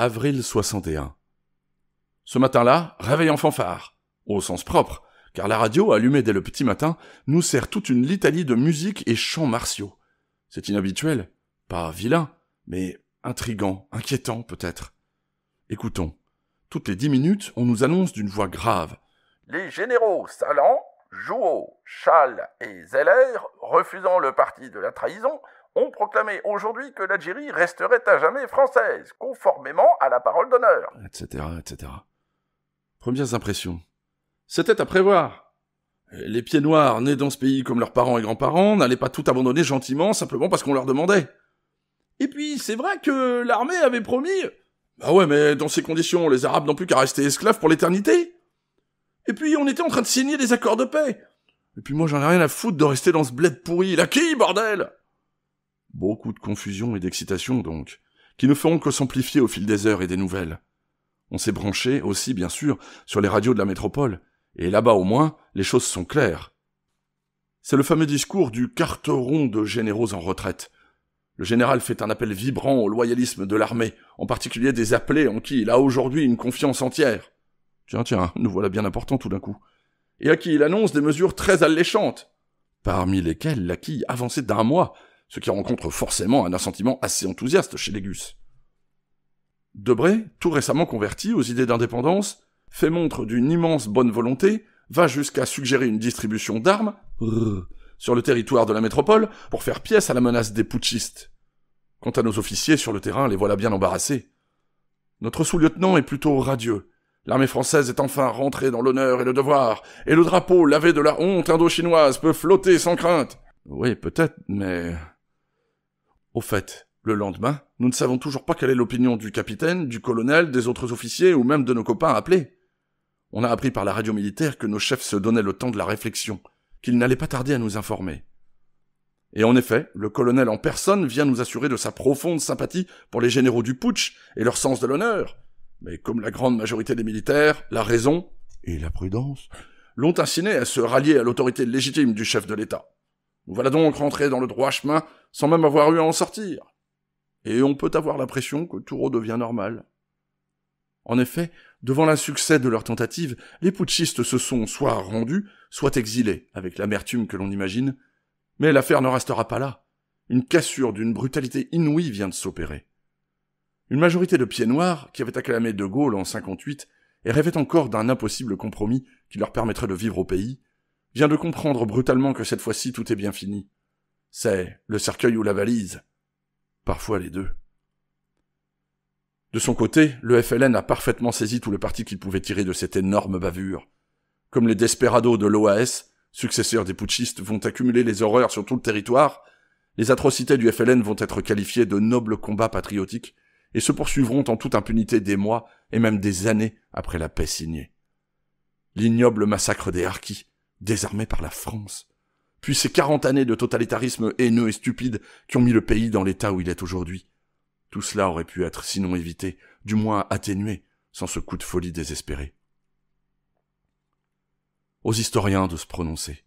Avril 61. Ce matin-là, réveil en fanfare, au sens propre, car la radio, allumée dès le petit matin, nous sert toute une litanie de musique et chants martiaux. C'est inhabituel, pas vilain, mais intrigant, inquiétant peut-être. Écoutons. Toutes les 10 minutes, on nous annonce d'une voix grave. Les généraux Salan, Jouot, Chal et Zeller, refusant le parti de la trahison, ont proclamé aujourd'hui que l'Algérie resterait à jamais française, conformément à la parole d'honneur. Etc., etc. Premières impressions. C'était à prévoir. Les pieds noirs, nés dans ce pays comme leurs parents et grands-parents, n'allaient pas tout abandonner gentiment simplement parce qu'on leur demandait. Et puis, c'est vrai que l'armée avait promis... Bah ouais, mais dans ces conditions, les Arabes n'ont plus qu'à rester esclaves pour l'éternité. Et puis, on était en train de signer des accords de paix. Et puis moi, j'en ai rien à foutre de rester dans ce bled pourri. La qui, bordel? Beaucoup de confusion et d'excitation, donc, qui ne feront que s'amplifier au fil des heures et des nouvelles. On s'est branché, aussi, bien sûr, sur les radios de la métropole, et là-bas, au moins, les choses sont claires. C'est le fameux discours du carteron de généraux en retraite. Le général fait un appel vibrant au loyalisme de l'armée, en particulier des appelés en qui il a aujourd'hui une confiance entière. Tiens, nous voilà bien importants tout d'un coup. Et à qui il annonce des mesures très alléchantes, parmi lesquelles l'acquis avancé d'1 mois, ce qui rencontre forcément un assentiment assez enthousiaste chez les Gus. Debré, tout récemment converti aux idées d'indépendance, fait montre d'une immense bonne volonté, va jusqu'à suggérer une distribution d'armes sur le territoire de la métropole pour faire pièce à la menace des putschistes. Quant à nos officiers sur le terrain, les voilà bien embarrassés. Notre sous-lieutenant est plutôt radieux. L'armée française est enfin rentrée dans l'honneur et le devoir, et le drapeau lavé de la honte indo-chinoise peut flotter sans crainte. Oui, peut-être, mais... Au fait, le lendemain, nous ne savons toujours pas quelle est l'opinion du capitaine, du colonel, des autres officiers ou même de nos copains appelés. On a appris par la radio militaire que nos chefs se donnaient le temps de la réflexion, qu'ils n'allaient pas tarder à nous informer. Et en effet, le colonel en personne vient nous assurer de sa profonde sympathie pour les généraux du putsch et leur sens de l'honneur. Mais comme la grande majorité des militaires, la raison et la prudence l'ont inciné à se rallier à l'autorité légitime du chef de l'État. Nous voilà donc rentrés dans le droit chemin sans même avoir eu à en sortir. Et on peut avoir l'impression que tout redevient normal. En effet, devant l'insuccès de leur tentative, les putschistes se sont soit rendus, soit exilés, avec l'amertume que l'on imagine, mais l'affaire ne restera pas là. Une cassure d'une brutalité inouïe vient de s'opérer. Une majorité de pieds noirs, qui avait acclamé De Gaulle en 58 et rêvait encore d'un impossible compromis qui leur permettrait de vivre au pays, vient de comprendre brutalement que cette fois-ci tout est bien fini. C'est le cercueil ou la valise. Parfois les deux. De son côté, le FLN a parfaitement saisi tout le parti qu'il pouvait tirer de cette énorme bavure. Comme les desperados de l'OAS, successeurs des putschistes, vont accumuler les horreurs sur tout le territoire, les atrocités du FLN vont être qualifiées de nobles combats patriotiques et se poursuivront en toute impunité des mois et même des années après la paix signée. L'ignoble massacre des harkis, désarmés par la France, puis ces 40 années de totalitarisme haineux et stupide qui ont mis le pays dans l'état où il est aujourd'hui. Tout cela aurait pu être sinon évité, du moins atténué, sans ce coup de folie désespéré. Aux historiens de se prononcer.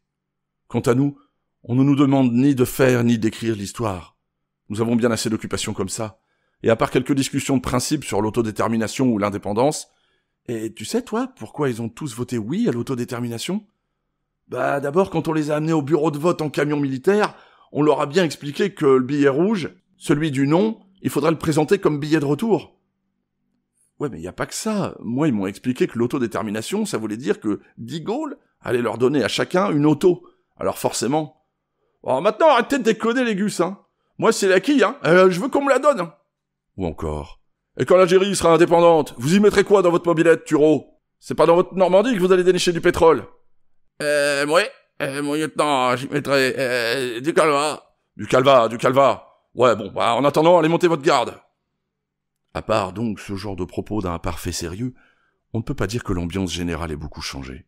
Quant à nous, on ne nous demande ni de faire ni d'écrire l'histoire. Nous avons bien assez d'occupations comme ça, et à part quelques discussions de principe sur l'autodétermination ou l'indépendance, et tu sais, toi, pourquoi ils ont tous voté oui à l'autodétermination? Bah d'abord, quand on les a amenés au bureau de vote en camion militaire, on leur a bien expliqué que le billet rouge, celui du non, il faudrait le présenter comme billet de retour. Ouais, mais y a pas que ça. Moi, ils m'ont expliqué que l'autodétermination, ça voulait dire que De Gaulle allait leur donner à chacun une auto. Alors forcément... Oh, maintenant, arrêtez de déconner, les gus, hein. Moi, c'est l'acquis, hein. Je veux qu'on me la donne, hein. Ou encore... Et quand l'Algérie sera indépendante, vous y mettrez quoi dans votre mobilette, Turo? C'est pas dans votre Normandie que vous allez dénicher du pétrole? Mon lieutenant, j'y mettrai... du calva. Du calva. Ouais, bon, bah, en attendant, allez monter votre garde. À part donc ce genre de propos d'un parfait sérieux, on ne peut pas dire que l'ambiance générale ait beaucoup changé.